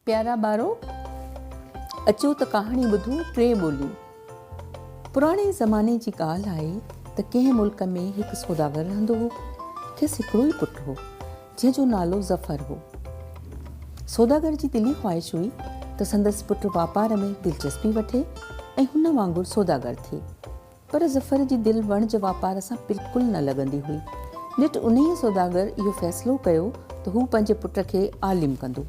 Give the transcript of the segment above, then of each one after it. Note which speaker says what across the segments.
Speaker 1: प्यारा ॿारो, अचो त कहाणी ॿुधो टे ॿोलियूं। पुराणे ज़माने जी ॻाल्हि आहे त कंहिं मुल्क में हिकु सौदागर रहंदो हो। खेसि हिकिड़ो ई पुटु हो जंहिंजो नालो ज़फ़र हो। सौदागर जी दिली ख़्वाहिश हुई त संदसि पुटु वापार में दिलचस्पी वठे ऐं हुन वांगुरु सौदागर थिए, पर ज़फ़र जी दिलि वणिज वापार सां बिल्कुलु न लॻंदी हुई। निट उन ई सौदागर इहो फ़ैसिलो कयो त हू पंहिंजे पुट खे आलिम कंदो।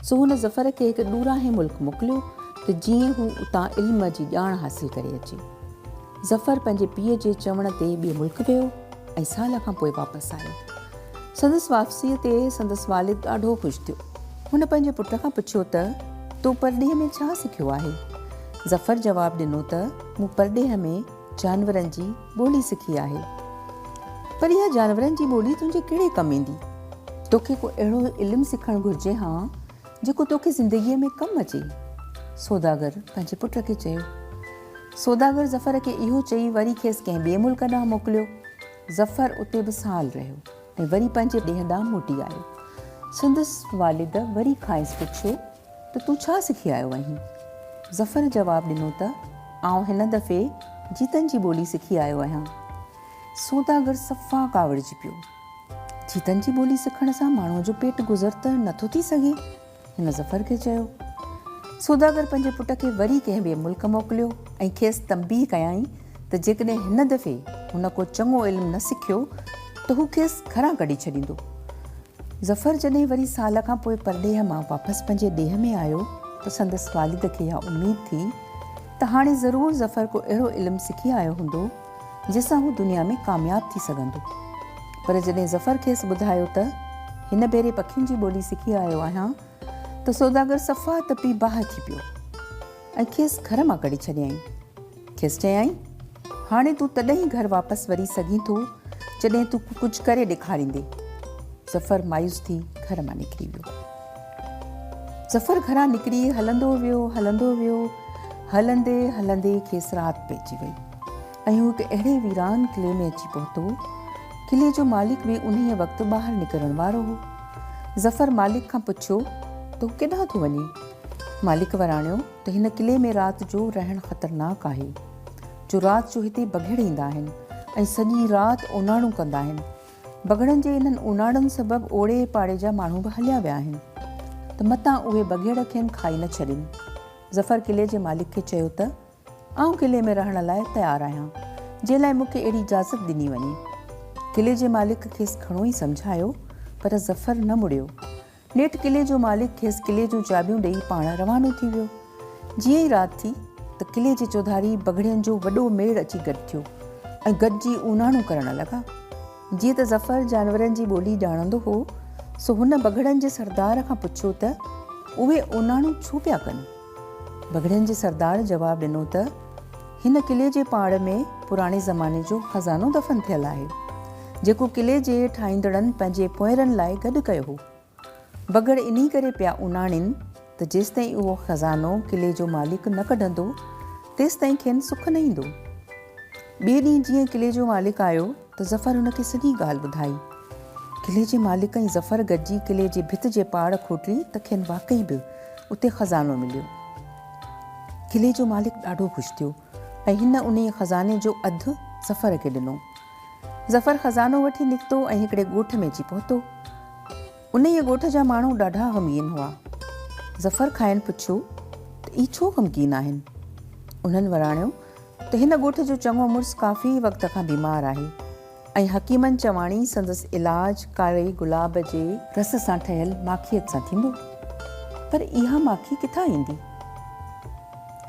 Speaker 1: सो हुन ज़फ़र खे हिकु ॾूरांहें मुल्क मोकिलियो त जीअं हू उतां इल्म जी ॼाण हासिल करे अचे। ज़फ़र पंहिंजे पीउ जे चवण ते ॿिए मुल्क वियो ऐं साल खां पोइ वापसि आयो। संदसि वापसीअ ते संदसि वालिद ॾाढो ख़ुशि थियो। हुन पंहिंजे पुट खां पुछियो त तूं परॾेह में छा सिखियो आहे? ज़फ़र जवाबु ॾिनो त मूं परॾेह में जानवरनि जी ॿोली सिखी आहे। पर इहा जानवरनि जी ॿोली तुंहिंजे कहिड़े कमु ईंदी? तोखे को अहिड़ो इल्मु सिखणु घुरिजे हा जेको तोखे ज़िंदगीअ में कमु अचे। सौदागर पंहिंजे पुट खे चयो। सौदागर ज़फ़र खे इहो चई वरी खेसि कंहिं ॿिए मुल्क ॾांहुं मोकिलियो। ज़फ़र उते बि साल रहियो ऐं वरी पंहिंजे ॾेह ॾांहुं मोटी आयो। संदसि वालिद वरी खांइसि पुछियो त तूं छा सिखी आयो आहीं? ज़फ़र जवाबु ॾिनो त आउं हिन दफ़े जीतनि जी ॿोली सिखी आयो आहियां। सौदागर सफ़ा कावड़िजी पियो। जीतनि जी ॿोली सिखण सां माण्हूअ जो पेट गुज़र त नथो थी सघे, हिन ज़फ़र खे चयो। सौदागर पंहिंजे पुट खे वरी कंहिं ॿिए मुल्क मोकिलियो ऐं खेसि तंबीह कयाईं त जेकॾहिं हिन दफ़े हुन को चङो इल्मु न सिखियो त हू खेसि घरां कढी छॾींदो। ज़फ़र जॾहिं वरी साल खां पोइ परॾेह मां वापसि पंहिंजे ॾेह में आयो त संदसि वालिद खे इहा उमेद थी त हाणे ज़रूरु ज़फ़र को अहिड़ो इल्मु सिखी आयो हूंदो जंहिंसां हू दुनिया में कामयाबु थी सघंदो। पर जॾहिं ज़फ़र खेसि ॿुधायो त हिन भेरे पखियुनि जी ॿोली सिखी आयो आहियां त सौदागर सफ़ा तपी बाहि थी पियो ऐं खेसि घर मां कढी छॾियईं। खेसि चयाईं, हाणे तूं तॾहिं ई घर वापसि वञी सघीं थो जॾहिं तूं कुझु करे ॾेखारींदे। ज़फ़र मायूस थी घर मां निकिरी वियो। ज़फ़र घरां निकिरी हलंदो वियो। हलंदे हलंदे खेसि राति पइजी वई ऐं हू हिकु अहिड़े वीरान किले में अची पहुतो। किले जो मालिक बि उन वक़्तु ॿाहिरि निकिरण वारो हो। ज़फ़र मालिक खां पुछियो त हू केॾांहुं थो वञे? मालिक वराणियो त हिन किले में राति जो रहणु ख़तरनाक आहे, जो राति जो हिते बघिड़ ईंदा आहिनि ऐं सॼी राति ओनाणूं कंदा आहिनि। बघड़नि जे इन्हनि ओनाड़नि सबबु ओड़े पाड़े जा माण्हू बि हलिया विया आहिनि त मतां उहे बघेड़ खेनि खाई न छॾनि। ज़फ़र किले जे मालिक खे चयो त आउं किले में रहण लाइ तयारु आहियां, जंहिं लाइ मूंखे अहिड़ी इजाज़त ॾिनी वञे। किले जे मालिक खेसि घणो ई सम्झायो, पर ज़फ़र न मुड़ियो। नेठि किले जो मालिक खेसि किले जूं चाबियूं ॾेई पाण रवानो थी वियो। जीअं ई राति थी त किले जे चौधारी बघड़ियुनि जो वॾो मेड़ अची गॾु थियो ऐं गॾिजी ऊनाणूं करणु लॻा। जीअं त ज़फ़र जानवरनि जी ॿोली ॼाणंदो हो, सो हुन बघड़नि जे सरदार खां पुछियो त उहे ऊनाणूं छो पिया कनि। बघड़नि जे सरदार जवाबु ॾिनो त हिन किले जे पाड़ में पुराणे ज़माने जो ख़ज़ानो दफ़न थियलु आहे, जेको किले जे ठाहींदड़नि पंहिंजे पोयरनि लाइ गॾु कयो हो। बघड़ इन करे पिया उनाणीनि त जेसिताईं उहो ख़ज़ानो किले जो मालिक न कढंदो तेसिताईं खेनि सुख न ईंदो। ॿिए ॾींहुं जीअं किले जो मालिक आयो त ज़फ़र हुनखे सॼी ॻाल्हि ॿुधाई। किले जे मालिक ऐं ज़फ़र गॾिजी किले जे भित जे पाड़ खोटी त खेनि वाक़ई बि उते ख़ज़ानो मिलियो। किले जो मालिक ॾाढो ख़ुशि थियो ऐं हिन उन ख़ज़ाने जो अधु ज़फ़र खे ॾिनो। ज़फ़र ख़ज़ानो वठी निकितो ऐं हिकिड़े ॻोठ में अची पहुतो। उन ई ॻोठ जा माण्हू ॾाढा ग़मगीन हुआ। ज़फ़र खाइनि पुछियो त ई छो ग़मगीन आहिनि? उन्हनि वराणियो त हिन ॻोठ जो चङो मुड़ुसु काफ़ी वक़्त खां बीमार आहे ऐं हकीमनि चवाणी संदसि इलाज कारे गुलाब जे रस सां ठहियलु माखीअत सां थींदो। पर इहा माखी किथां ईंदी?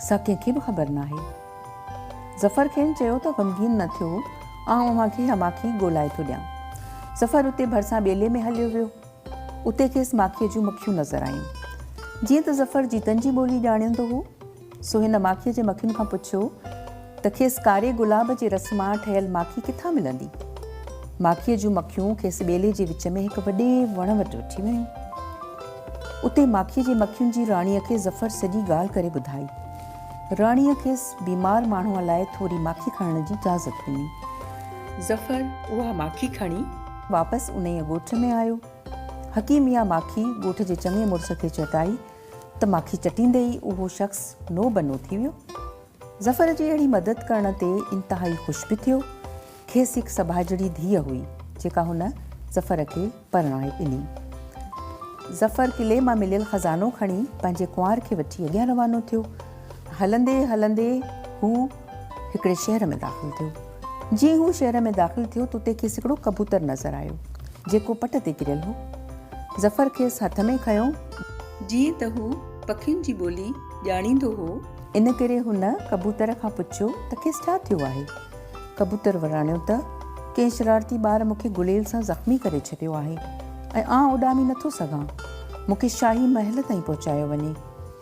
Speaker 1: सा कंहिंखे बि ख़बर न आहे। ज़फ़र खेनि चयो त ग़मगीन न थियो, आउं अव्हांखे इहा माखी ॻोल्हाए थो ॾियां। ज़फ़र उते भरिसां ॿेले में हलियो वियो। उते खेसि माखीअ जूं मखियूं नज़र आयूं। जीअं त ज़फ़र जीतनि जी ॿोली ॼाणींदो हो, सो हिन माखीअ जे मखियुनि खां पुछियो त खेसि कारे गुलाब जे रस मां ठहियलु माखी किथां मिलंदी। माखीअ जूं मखियूं खेसि ॿेले जे विच में हिकु वॾे वण वटि वठी वयूं। उते माखीअ जे मखियुनि जी राणीअ खे ज़फ़र सॼी ॻाल्हि करे ॿुधाई। राणीअ खेसि बीमार माण्हूअ लाइ थोरी माखी खणण जी इजाज़त ॾिनी। ज़फ़र उहा माखी खणी वापसि उन ॻोठ में आयो। हकीम इहा माखी ॻोठ जे चङे मुड़ुस खे चटाई त माखी चटींदे ई उहो शख़्स नो बनो थी वियो। ज़फ़र जी अहिड़ी मदद करण ते इंतिहाई ख़ुशि बि थियो। खेसि हिकु सभाजड़ी धीअ हुई जेका हुन ज़फ़र खे परणाए ॾिनी। ज़फ़र किले मां मिलियल ख़ज़ानो खणी पंहिंजे कुंवार खे वठी अॻियां रवानो थियो। हलंदे हलंदे हू हिकिड़े शहर में दाख़िल थियो। जीअं हू शहर में दाख़िल थियो त उते खेसि हिकिड़ो कबूतर नज़र आयो जेको पट ते किरियल हो। ज़फ़र खेसि हथ में खयो। जीअं त हू पखियुनि जी ॿोली ॼाणींदो हो, इन करे हुन कबूतर खां पुछियो त खेसि छा थियो आहे। कबूतर वराणियो त कंहिं शरारती ॿार मूंखे गुलेल सां ज़ख़्मी करे छॾियो आहे ऐं आउं उॾामी नथो सघां। मूंखे शाही महल ताईं पहुचायो वञे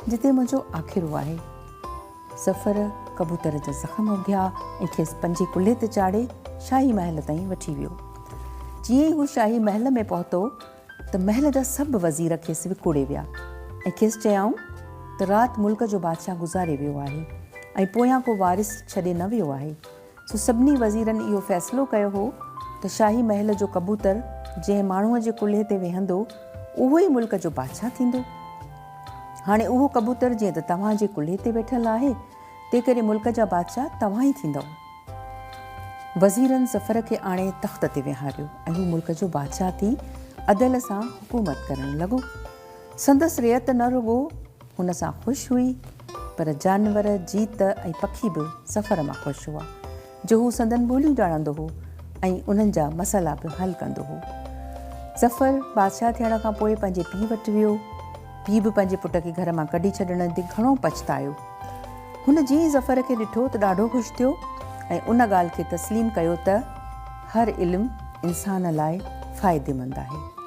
Speaker 1: जिते मुंहिंजो आख़िरो आहे। ज़फ़र कबूतर जा ज़ख़्म उघिया ऐं खेसि पंजे कुल्हे ते चाढ़े शाही महल ताईं वठी वियो। जीअं ई हू शाही महल में पहुतो त महल जा सभु वज़ीर खेसि विकोड़े विया ऐं खेसि चयाऊं त राति मुल्क जो बादशाह गुज़ारे वियो आहे ऐं पोयां को वारिस छॾे न वियो आहे। सो सभिनी वज़ीरनि इहो फ़ैसिलो कयो हो त शाही महल जो कबूतर जंहिं माण्हूअ जे कुल्हे ते वेहंदो उहो ई मुल्क जो बादशाह थींदो। हाणे उहो कबूतर जीअं त तव्हांजे कुल्हे ते वेठल आहे तंहिं करे मुल्क जा बादशाह तव्हां ई थींदव। वज़ीरनि ज़फ़र खे आणे तख़्त ते विहारियो ऐं हू मुल्क जो बादशाह थी अदल सां हुकूमत करणु लॻो। संदसि रियत न रुॻो हुन सां ख़ुशि हुई पर जानवर, जीत ऐं पखी बि ज़फ़र मां ख़ुशि हुआ जो हू संदन ॿोलियूं ॼाणंदो हो ऐं उन्हनि जा मसइला बि हल कंदो हो। ज़फ़र बादशाह थियण खां पोइ पंहिंजे पीउ वटि वियो। पीउ बि पंहिंजे पुट खे घर मां कढी छॾण ते घणो पछतायो। हुन जीअं ई ज़फ़र खे ॾिठो त ॾाढो ख़ुशि थियो ऐं उन ॻाल्हि खे तस्लीम कयो त हर इल्मु इंसान लाइ फ़ाइदेमंद आहे।